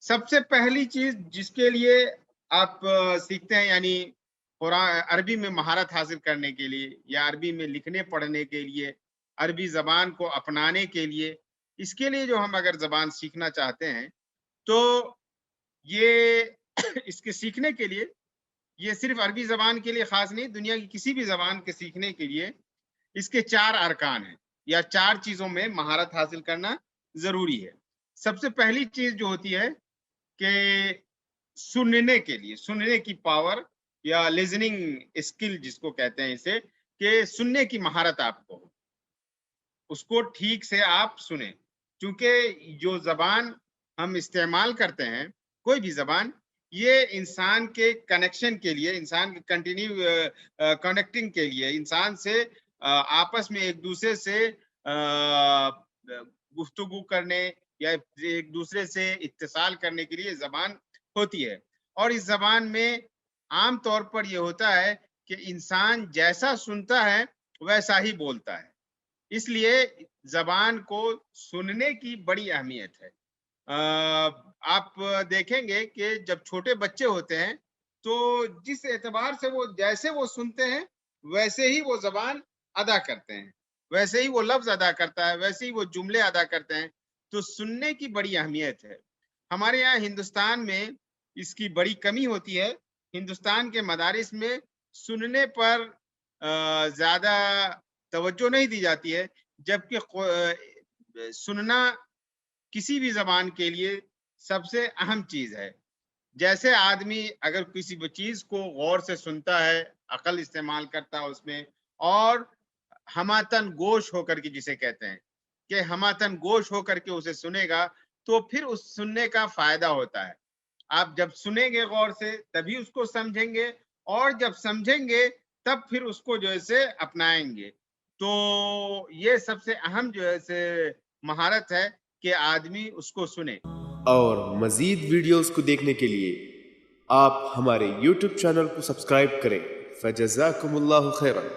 सबसे पहली चीज जिसके लिए आप सीखते हैं, यानी कुरान अरबी में महारत हासिल करने के लिए या अरबी में लिखने पढ़ने के लिए, अरबी जबान को अपनाने के लिए, इसके लिए जो हम अगर जबान सीखना चाहते हैं तो ये इसके सीखने के लिए, ये सिर्फ अरबी जबान के लिए खास नहीं, दुनिया की किसी भी जबान के सीखने के लिए इसके 4 अरकान हैं या 4 चीज़ों में महारत हासिल करना ज़रूरी है। सबसे पहली चीज़ जो होती है कि सुनने के लिए, सुनने की पावर या लिसनिंग स्किल जिसको कहते हैं इसे, कि सुनने की महारत आपको हो, उसको ठीक से आप सुनें। क्योंकि जो ज़बान हम इस्तेमाल करते हैं, कोई भी ज़बान, ये इंसान के कनेक्शन के लिए, इंसान के कनेक्टिंग के लिए, इंसान से आपस में एक-दूसरे से गुफ्तगू करने या एक-दूसरे से इत्तिसाल करने के लिए ज़बान होती है। और इस ज़बान में आम तौर पर ये होता है कि इंसान जैसा सुनता है, वैसा ही बोलता है। इसलिए ज़बान को सुनने की बड़ी अहमियत है। आप देखेंगे कि जब छोटे बच्चे होते हैं, तो जिस एतबार से वो जैसे वो सुनते हैं, वैसे ही वो ज़बान अदा करते हैं, वैसे ही वो लफ्ज़ अदा करता है, वैसे ही वो जुमले अदा करते हैं। तो सुनने की बड़ी अहमियत है। हमारे यहाँ हिंदुस्तान में इसकी बड़ी कमी होती है। हिंदुस्तान के मदारिस में सुनने पर ज़्यादा तवज्जो नहीं दी जाती है, जबकि सुनना किसी भी ज़बान के लिए सबसे अहम चीज़ है। जैसे आदमी अगर किसी भी चीज़ को गौर से सुनता है, अक़ल इस्तेमाल करता है उसमें, और हमातन गोश होकर के जिसे कहते हैं, कि हमातन गोश होकर के उसे सुनेगा, तो फिर उस सुनने का फ़ायदा होता है। आप जब सुनेंगे गौर से तभी उसको समझेंगे, और जब समझेंगे तब फिर उसको जो है से अपनाएँगे। तो ये सबसे अहम जो है से महारत है कि आदमी उसको सुने। और मज़ीद वीडियोस को देखने के लिए आप हमारे YouTube चैनल को सब्सक्राइब करें। फजज़ाकुमुल्लाहु खैरन।